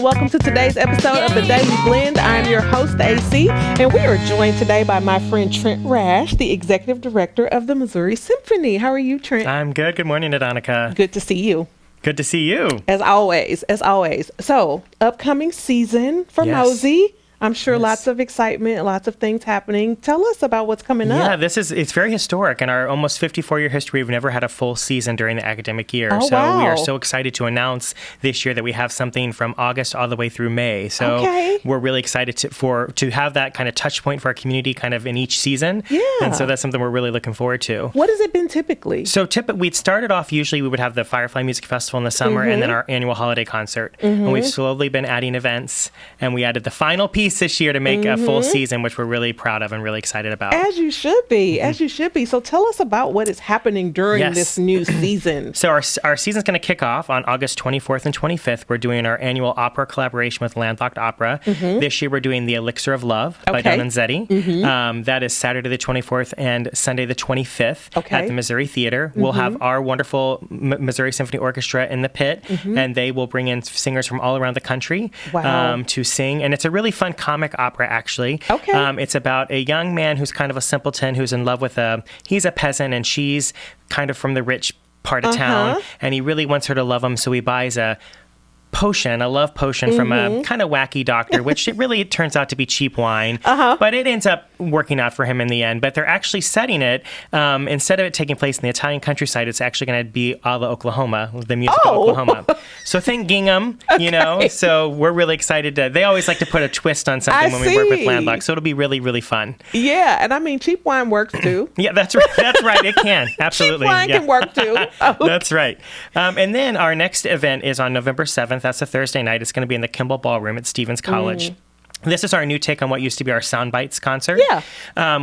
welcome to today's episode of The Daily Blend. I'm your host, AC, and we are joined today by my friend Trent Rash, the Executive Director of the Missouri Symphony. How are you, Trent? I'm good. Good morning, Adonica. Good to see you. Good to see you. As always. So, upcoming season for Mosey. I'm sure lots of excitement, lots of things happening. Tell us about what's coming up. Yeah, it's very historic. In our almost 54-year history, we've never had a full season during the academic year. Oh, so wow. we are so excited to announce this year that we have something from August all the way through May. So we're really excited to have that kind of touch point for our community kind of in each season. Yeah. And so that's something we're really looking forward to. What has it been typically? So we'd started off, usually we would have the Firefly Music Festival in the summer and then our annual holiday concert. And we've slowly been adding events, and we added the final piece this year to make a full season, which we're really proud of and really excited about. As you should be, as you should be. So tell us about what is happening during this new season. So our season's going to kick off on August 24th and 25th. We're doing our annual opera collaboration with Landlocked Opera. This year we're doing The Elixir of Love by Donizetti. That is Saturday the 24th and Sunday the 25th at the Missouri Theater. We'll have our wonderful Missouri Symphony Orchestra in the pit, and they will bring in singers from all around the country to sing. And it's a really fun comic opera, actually. It's about a young man who's kind of a simpleton who's in love with he's a peasant and she's kind of from the rich part of town, and he really wants her to love him, so he buys a love potion from a kind of wacky doctor, which it turns out to be cheap wine, but it ends up working out for him in the end. But they're actually setting it, instead of it taking place in the Italian countryside, it's actually going to be a la Oklahoma, the music of Oklahoma. So think gingham, you know, so we're really excited they always like to put a twist on something when we work with Landlocked, so it'll be really, really fun. Yeah, and I mean, cheap wine works too. Yeah, that's right. That's right. It can. Absolutely. Cheap wine can work too. That's right. And then our next event is on November 7th. That's a Thursday night. It's going to be in the Kimball Ballroom at Stevens College. This is our new take on what used to be our Sound Bites concert.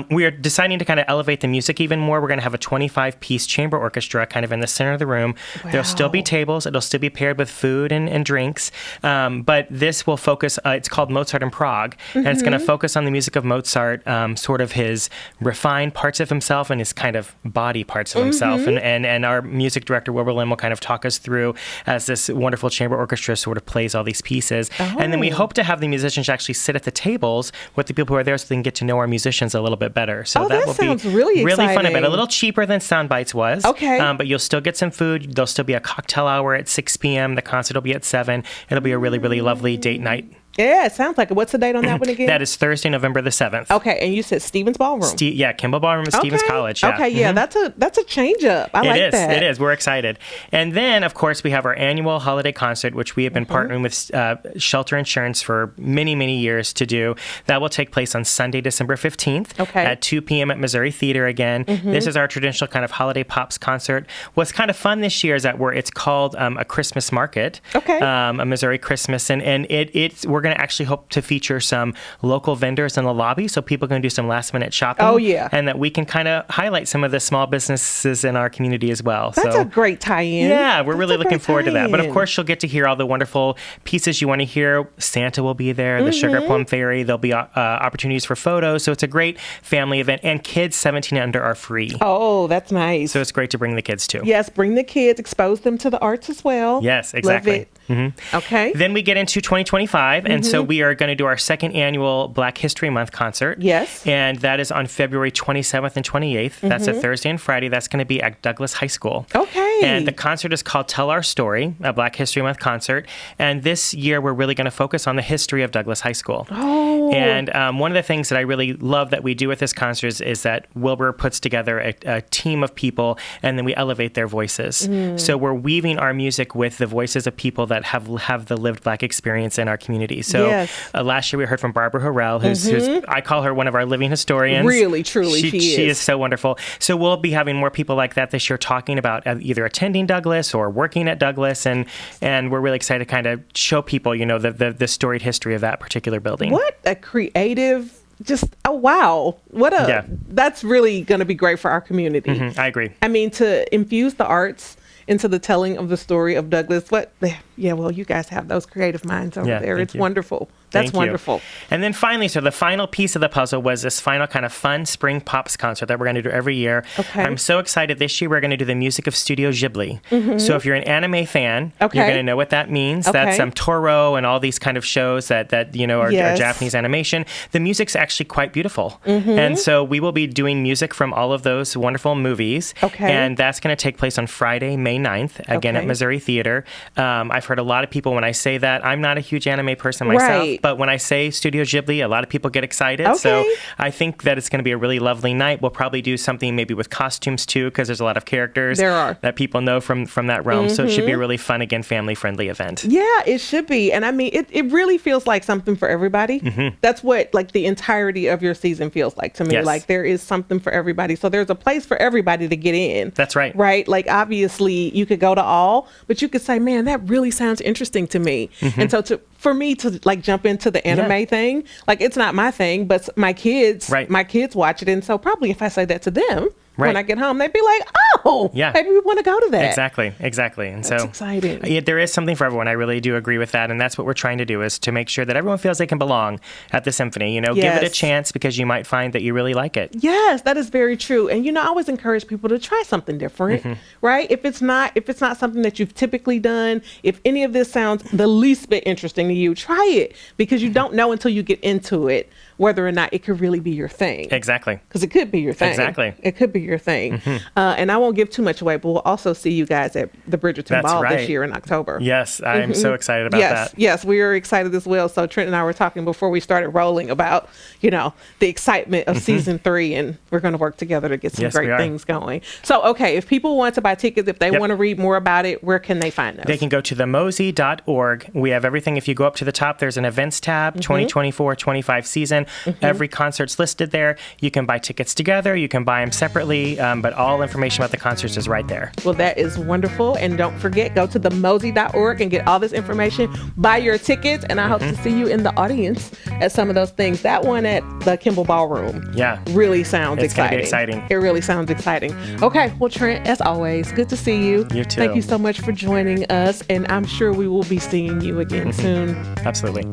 We are deciding to kind of elevate the music even more. We're going to have a 25-piece chamber orchestra kind of in the center of the room. There'll still be tables. It'll still be paired with food and drinks. But this will focus, it's called Mozart in Prague. And it's going to focus on the music of Mozart, sort of his refined parts of himself and his kind of body parts of himself. And our music director, Wilbur Lim, will kind of talk us through as this wonderful chamber orchestra sort of plays all these pieces. And then we hope to have the musicians actually sit at the tables with the people who are there so they can get to know our musicians a little bit better. So that will sounds be really fun. A little cheaper than Sound Bites was. But you'll still get some food. There'll still be a cocktail hour at 6 p.m. The concert will be at 7. It'll be a really, really lovely date night. Yeah, it sounds like it. What's the date on that one again? That is Thursday, November the 7th. Okay, and you said Stevens Ballroom. Kimball Ballroom at Stevens College. Yeah. Okay, yeah, that's a change up. I like that. It is. We're excited. And then, of course, we have our annual holiday concert, which we have been partnering with Shelter Insurance for many, many years to do. That will take place on Sunday, December 15th at 2 p.m. at Missouri Theater again. This is our traditional kind of holiday pops concert. What's kind of fun this year is that it's called a Christmas market, a Missouri Christmas, and we're going to actually hope to feature some local vendors in the lobby so people can do some last minute shopping. And that we can kind of highlight some of the small businesses in our community as well. That's a great tie-in. Yeah, we're really looking forward to that. But of course, you'll get to hear all the wonderful pieces you want to hear. Santa will be there, the Sugar Plum Fairy. There'll be opportunities for photos. So it's a great family event. And kids 17 and under are free. Oh, that's nice. So it's great to bring the kids too. Yes, bring the kids, expose them to the arts as well. Yes, exactly. Love it. Okay. Then we get into 2025, and so we are going to do our second annual Black History Month concert. Yes. And that is on February 27th and 28th. That's a Thursday and Friday. That's going to be at Douglas High School. Okay. And the concert is called Tell Our Story, a Black History Month concert. And this year, we're really going to focus on the history of Douglas High School. Oh. And one of the things that I really love that we do with this concert is that Wilbur puts together a team of people, and then we elevate their voices. So we're weaving our music with the voices of people that have the lived Black experience in our community. So last year we heard from Barbara Harrell, who's I call her one of our living historians. Really, truly, she is so wonderful. So we'll be having more people like that this year talking about either attending Douglas or working at Douglas, and we're really excited to kind of show people, you know, the storied history of that particular building. What a creative wow. That's really going to be great for our community. I agree. I mean, to infuse the arts into the telling of the story of Douglas. You guys have those creative minds over there. It's wonderful. That's Thank you. wonderful. And then finally, so the final piece of the puzzle was this final kind of fun spring pops concert that we're going to do every year. Okay. I'm so excited. This year, we're going to do the music of Studio Ghibli. So if you're an anime fan, you're going to know what that means. That's Toro and all these kind of shows that are Japanese animation. The music's actually quite beautiful. And so we will be doing music from all of those wonderful movies. And that's going to take place on Friday, May 9th, again at Missouri Theater. I've heard a lot of people, when I say that, I'm not a huge anime person myself, but when I say Studio Ghibli, a lot of people get excited. So I think that it's going to be a really lovely night. We'll probably do something maybe with costumes too, because there's a lot of characters that people know from that realm. So it should be a really fun, again, family-friendly event. Yeah, it should be. And I mean, it really feels like something for everybody. That's what like the entirety of your season feels like to me. Like there is something for everybody. So there's a place for everybody to get in. That's right. Right? Like obviously you could go to all, but you could say, man, that really sounds interesting to me. And so for me to like jump into the anime thing, like it's not my thing, but my kids watch it. And so probably if I say that to them, when I get home, they'd be like, oh, maybe we want to go to that. Exactly. And that's exciting. There is something for everyone. I really do agree with that. And that's what we're trying to do, is to make sure that everyone feels they can belong at the symphony. You know, give it a chance, because you might find that you really like it. Yes, that is very true. And, you know, I always encourage people to try something different, right? If it's not something that you've typically done, if any of this sounds the least bit interesting to you, try it, because you don't know until you get into it whether or not it could really be your thing. Exactly. Because it could be your thing. Exactly. It could be your thing. And I won't give too much away, but we'll also see you guys at the Bridgerton Ball this year in October. Yes, I'm so excited about that. Yes, we are excited as well. So Trent and I were talking before we started rolling about, you know, the excitement of season 3, and we're going to work together to get some great things going. So, okay, if people want to buy tickets, if they want to read more about it, where can they find us? They can go to themosey.org. We have everything. If you go up to the top, there's an events tab, 2024-25 season. Every concert's listed there. You can buy tickets together. You can buy them separately, but all information about the concerts is right there. Well, that is wonderful. And don't forget, go to themosey.org and get all this information. Buy your tickets, and I hope to see you in the audience at some of those things. That one at the Kimball Ballroom really sounds exciting. It's going to be exciting. It really sounds exciting. Okay, well, Trent, as always, good to see you. You too. Thank you so much for joining us, and I'm sure we will be seeing you again soon. Absolutely.